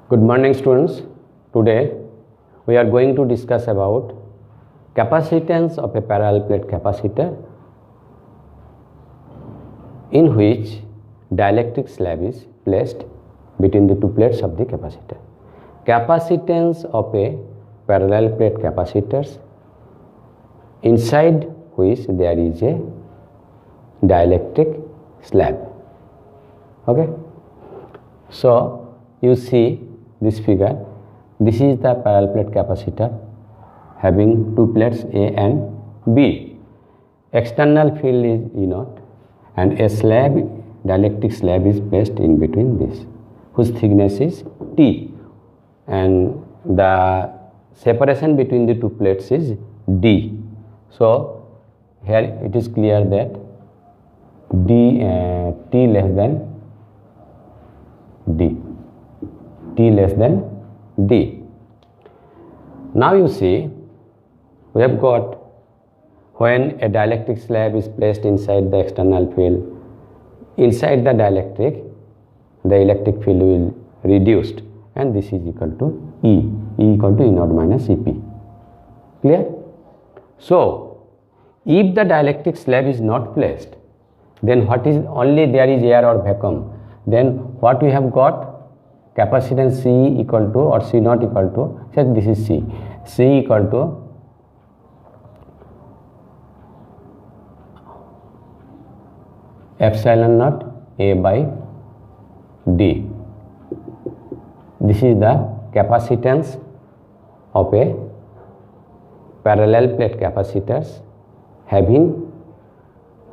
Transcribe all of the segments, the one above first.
Good morning students. Today we are going to discuss about capacitance of a parallel plate capacitor in which dielectric slab is placed between the two plates of the capacitor. Capacitance of a parallel plate capacitors inside which there is a dielectric slab. Okay. So you see this figure. This is the parallel plate capacitor having two plates A and B. External field is E0 and a slab, dielectric slab is placed in between this, whose thickness is T, and the separation between the two plates is D. So here it is clear that T less than D. T less than D. Now you see, we have got when a dielectric slab is placed inside the external field, inside the dielectric, the electric field will reduced, and this is equal to E. E equal to E0 minus EP. Clear? So, if the dielectric slab is not placed, then what is only there is air or vacuum, then what we have got? Capacitance C equal to, or C0 equal to, say this is C. C equal to epsilon naught A by D. This is the capacitance of a parallel plate capacitors having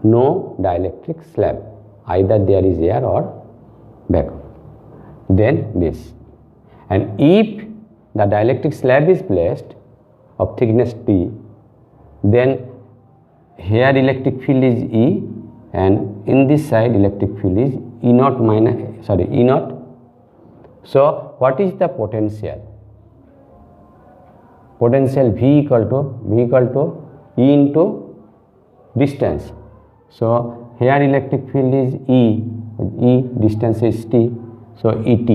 no dielectric slab, either there is air or vacuum. Then this, and if the dielectric slab is placed of thickness T, then here electric field is E, and in this side electric field is E0. So what is the potential? Potential V equal to E into distance. So here electric field is E distance is T, so ET,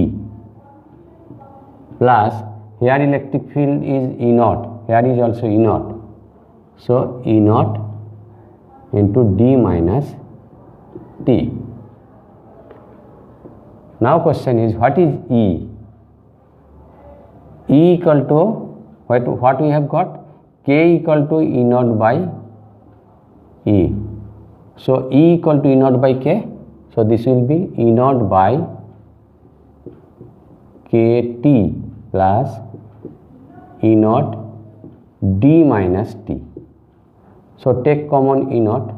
plus here electric field is E0, here is also E0, so E0 into D minus T. Now question is, what is E? E equal to what we have got? K equal to E0 by E. So E equal to E0 by K. So this will be E0 by KT plus E0 D minus T. So take common E0.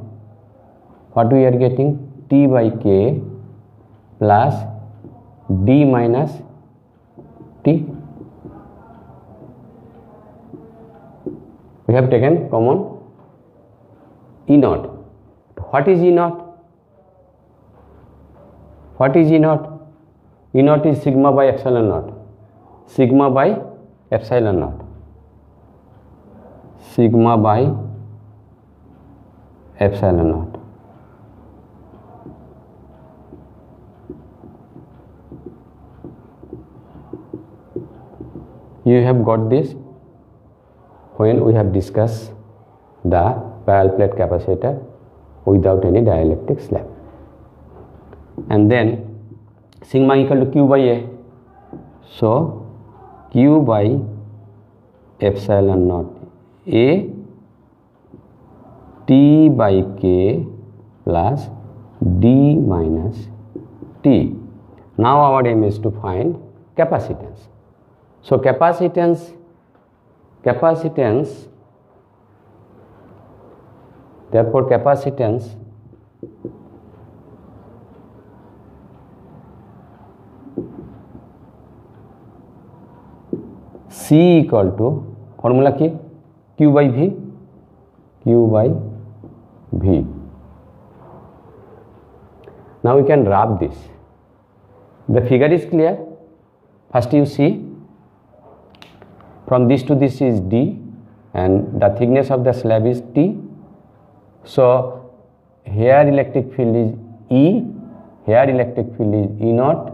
What we are getting? T by K plus D minus T. We have taken common E0. What is E0? What is E0? E0 is sigma by epsilon naught. Sigma by epsilon naught. Sigma by epsilon naught. You have got this when we have discussed the parallel plate capacitor without any dielectric slab. And then sigma equal to Q by A. So Q by epsilon naught A T by K plus D minus T. Now our aim is to find capacitance. So capacitance, therefore capacitance C equal to formula ki Q by V. Now we can wrap this. The figure is clear. First you see, from this to this is D and the thickness of the slab is T. So here electric field is E, here electric field is E0,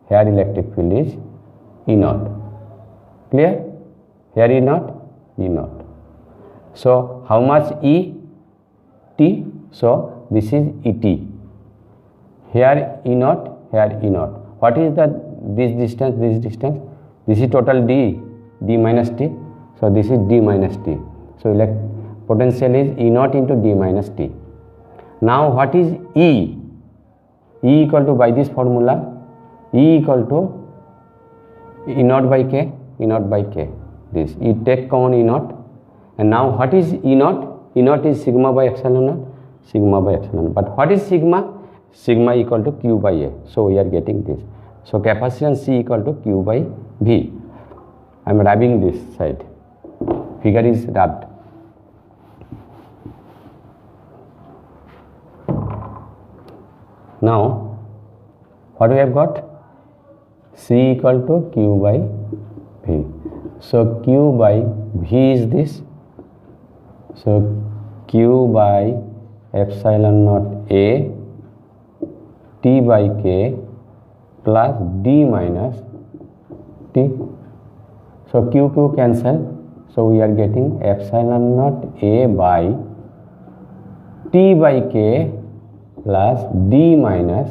here electric field is E naught. Clear? Here E naught, E naught. So how much E? T. So this is Et. Here E naught, here E naught. What is this distance? This distance. This is total D minus T. So this is D minus T. So potential is E naught into D minus T. Now what is E? E equal to, by this formula, E equal to E naught by K, E naught by K. This, you take common E naught. And now what is E naught? E naught is sigma by epsilon naught, sigma by epsilon naught. But what is sigma? Sigma equal to Q by A. So we are getting this. So capacitance C equal to Q by V. I am rubbing this side. Figure is rubbed. Now what we have got? C equal to Q by V. So Q by V is this. So Q by epsilon naught A T by K plus D minus T. So Q cancel. So we are getting epsilon naught A by T by K plus D minus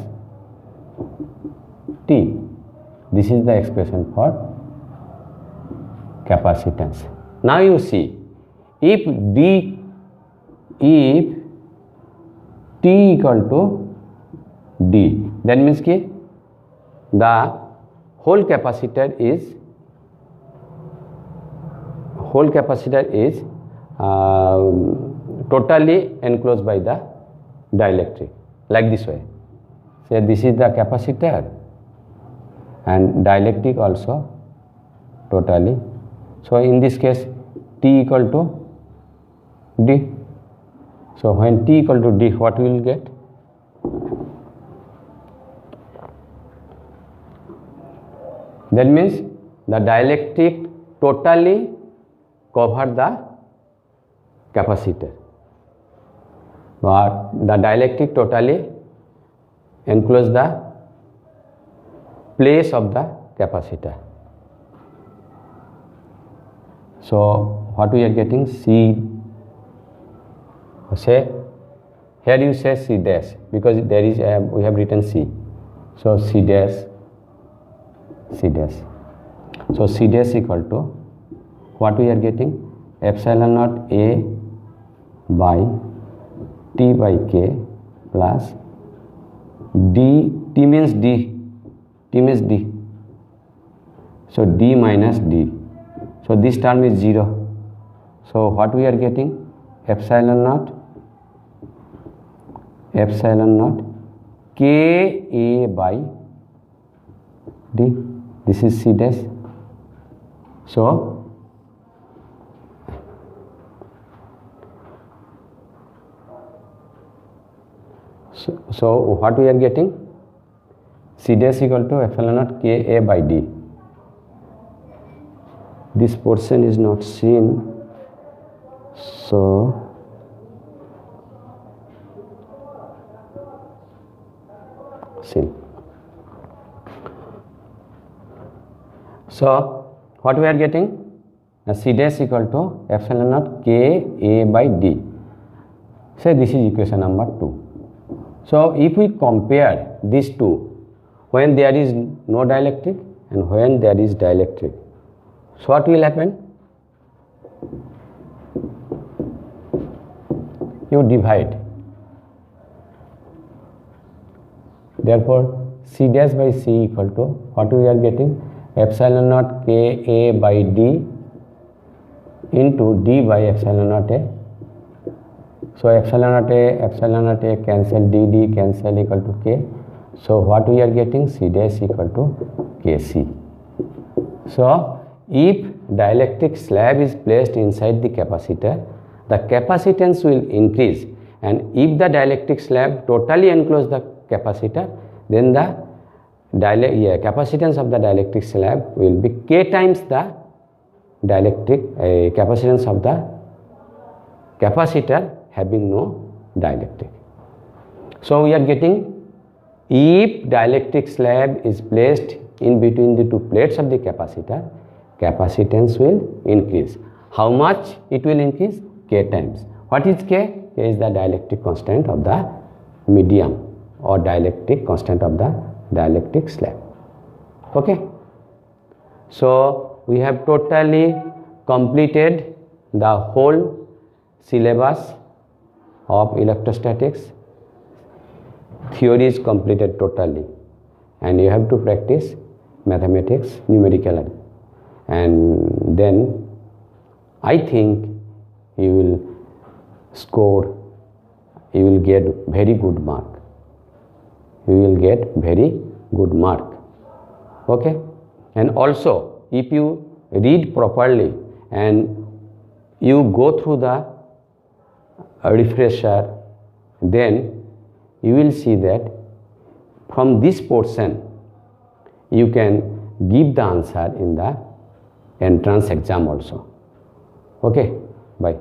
T. This is the expression for capacitance. Now you see, if T equal to D, that means ki the whole capacitor is totally enclosed by the dielectric, like this way. Say this is the capacitor and dielectric also totally. So in this case T equal to D. So when T equal to D, what we will get? That means the dielectric totally cover the capacitor, but the dielectric totally enclose the place of the capacitor. So what we are getting? C. Say here you say C dash, because there is we have written C. So C dash, C dash. So C dash equal to what we are getting? Epsilon naught A by T by K plus D. T means D. T means D. So D minus D. So this term is 0. So what we are getting? Epsilon naught K A by D. This is C dash. So what we are getting? C dash equal to epsilon naught K A by D. This portion is not seen, so seen. So what we are getting? C dash equal to epsilon naught K A by D. Say this is equation number 2. So if we compare these two, when there is no dielectric and when there is dielectric, so what will happen? You divide. Therefore C dash by C equal to what we are getting? Epsilon naught K A by D into D by epsilon naught A. So epsilon naught A cancel, D cancel, equal to K. So what we are getting? C dash equal to Kc. So if dielectric slab is placed inside the capacitor, the capacitance will increase, and if the dielectric slab totally enclose the capacitor, then the capacitance of the dielectric slab will be K times the dielectric capacitance of the capacitor having no dielectric. So we are getting, if dielectric slab is placed in between the two plates of the capacitor, capacitance will increase. How much it will increase? K times. What is K? K is the dielectric constant of the medium or dielectric constant of the dielectric slab. Okay. So we have totally completed the whole syllabus of electrostatics. Theory is completed totally, and you have to practice mathematics numerically, and then I think you will score, you will get very good mark. You will get very good mark. Okay. And also, if you read properly and you go through the refresher, then you will see that from this portion you can give the answer in the entrance exam also. Okay, bye.